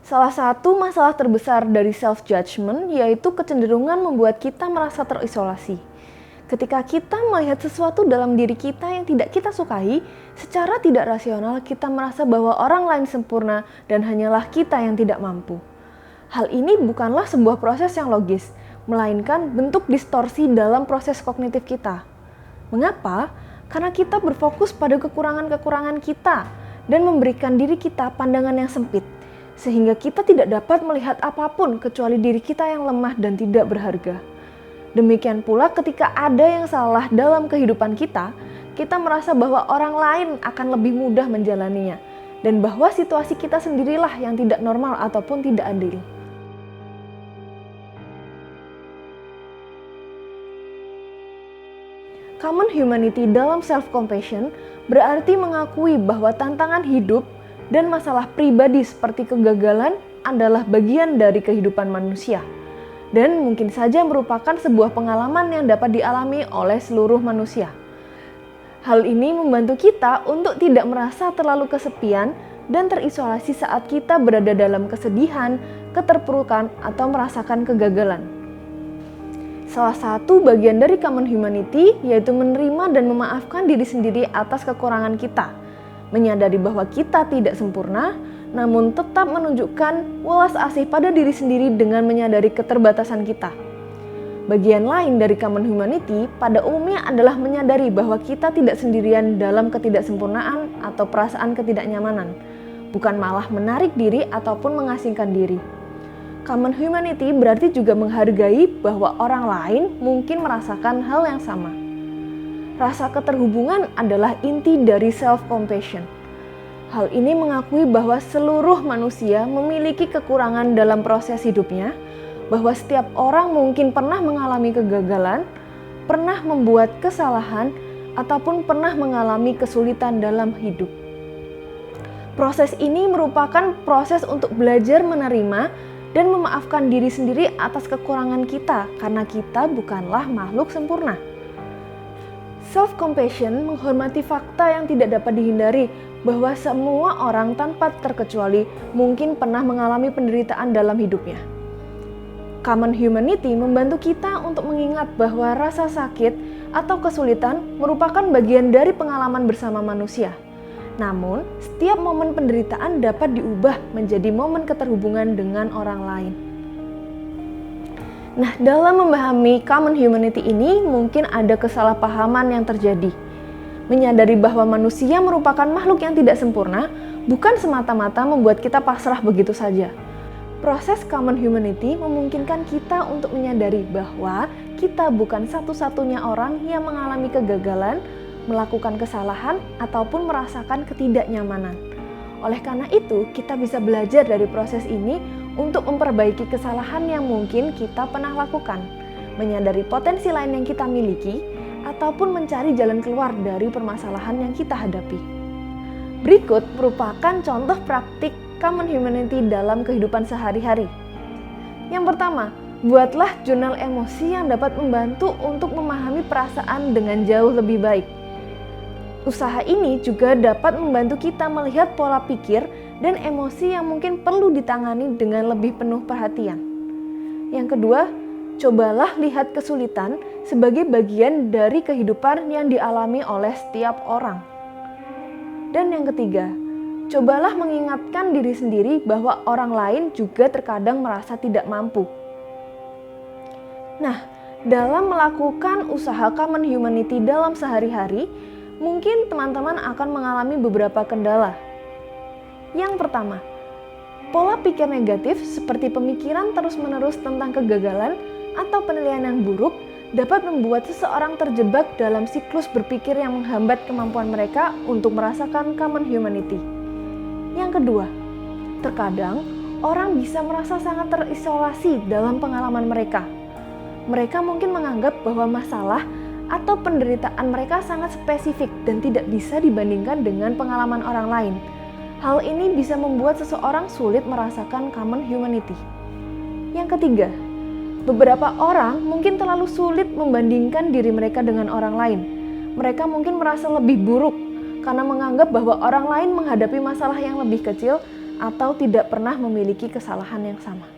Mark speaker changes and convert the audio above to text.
Speaker 1: Salah satu masalah terbesar dari self-judgment yaitu kecenderungan membuat kita merasa terisolasi. Ketika kita melihat sesuatu dalam diri kita yang tidak kita sukai, secara tidak rasional kita merasa bahwa orang lain sempurna dan hanyalah kita yang tidak mampu. Hal ini bukanlah sebuah proses yang logis, melainkan bentuk distorsi dalam proses kognitif kita. Mengapa? Karena kita berfokus pada kekurangan-kekurangan kita dan memberikan diri kita pandangan yang sempit, sehingga kita tidak dapat melihat apapun kecuali diri kita yang lemah dan tidak berharga. Demikian pula ketika ada yang salah dalam kehidupan kita, kita merasa bahwa orang lain akan lebih mudah menjalaninya, dan bahwa situasi kita sendirilah yang tidak normal ataupun tidak adil. Common humanity dalam self-compassion berarti mengakui bahwa tantangan hidup dan masalah pribadi seperti kegagalan adalah bagian dari kehidupan manusia, dan mungkin saja merupakan sebuah pengalaman yang dapat dialami oleh seluruh manusia. Hal ini membantu kita untuk tidak merasa terlalu kesepian dan terisolasi saat kita berada dalam kesedihan, keterpurukan, atau merasakan kegagalan. Salah satu bagian dari common humanity yaitu menerima dan memaafkan diri sendiri atas kekurangan kita, menyadari bahwa kita tidak sempurna, namun tetap menunjukkan welas asih pada diri sendiri dengan menyadari keterbatasan kita. Bagian lain dari common humanity pada umumnya adalah menyadari bahwa kita tidak sendirian dalam ketidaksempurnaan atau perasaan ketidaknyamanan, bukan malah menarik diri ataupun mengasingkan diri. Common humanity berarti juga menghargai bahwa orang lain mungkin merasakan hal yang sama. Rasa keterhubungan adalah inti dari self-compassion. Hal ini mengakui bahwa seluruh manusia memiliki kekurangan dalam proses hidupnya, bahwa setiap orang mungkin pernah mengalami kegagalan, pernah membuat kesalahan, ataupun pernah mengalami kesulitan dalam hidup. Proses ini merupakan proses untuk belajar menerima dan memaafkan diri sendiri atas kekurangan kita, karena kita bukanlah makhluk sempurna. Self-compassion menghormati fakta yang tidak dapat dihindari bahwa semua orang tanpa terkecuali mungkin pernah mengalami penderitaan dalam hidupnya. Common humanity membantu kita untuk mengingat bahwa rasa sakit atau kesulitan merupakan bagian dari pengalaman bersama manusia. Namun, setiap momen penderitaan dapat diubah menjadi momen keterhubungan dengan orang lain. Nah, dalam memahami common humanity ini mungkin ada kesalahpahaman yang terjadi. Menyadari bahwa manusia merupakan makhluk yang tidak sempurna bukan semata-mata membuat kita pasrah begitu saja. Proses common humanity memungkinkan kita untuk menyadari bahwa kita bukan satu-satunya orang yang mengalami kegagalan, melakukan kesalahan, ataupun merasakan ketidaknyamanan. Oleh karena itu, kita bisa belajar dari proses ini untuk memperbaiki kesalahan yang mungkin kita pernah lakukan, menyadari potensi lain yang kita miliki, ataupun mencari jalan keluar dari permasalahan yang kita hadapi. Berikut merupakan contoh praktik common humanity dalam kehidupan sehari-hari. Yang pertama, buatlah jurnal emosi yang dapat membantu untuk memahami perasaan dengan jauh lebih baik. Usaha ini juga dapat membantu kita melihat pola pikir dan emosi yang mungkin perlu ditangani dengan lebih penuh perhatian. Yang kedua, cobalah lihat kesulitan sebagai bagian dari kehidupan yang dialami oleh setiap orang. Dan yang ketiga, cobalah mengingatkan diri sendiri bahwa orang lain juga terkadang merasa tidak mampu. Nah, dalam melakukan usaha common humanity dalam sehari-hari, mungkin teman-teman akan mengalami beberapa kendala. Yang pertama, pola pikir negatif seperti pemikiran terus-menerus tentang kegagalan atau penilaian yang buruk dapat membuat seseorang terjebak dalam siklus berpikir yang menghambat kemampuan mereka untuk merasakan common humanity. Yang kedua, terkadang orang bisa merasa sangat terisolasi dalam pengalaman mereka. Mereka mungkin menganggap bahwa masalah atau penderitaan mereka sangat spesifik dan tidak bisa dibandingkan dengan pengalaman orang lain. Hal ini bisa membuat seseorang sulit merasakan common humanity. Yang ketiga, beberapa orang mungkin terlalu sulit membandingkan diri mereka dengan orang lain. Mereka mungkin merasa lebih buruk karena menganggap bahwa orang lain menghadapi masalah yang lebih kecil atau tidak pernah memiliki kesalahan yang sama.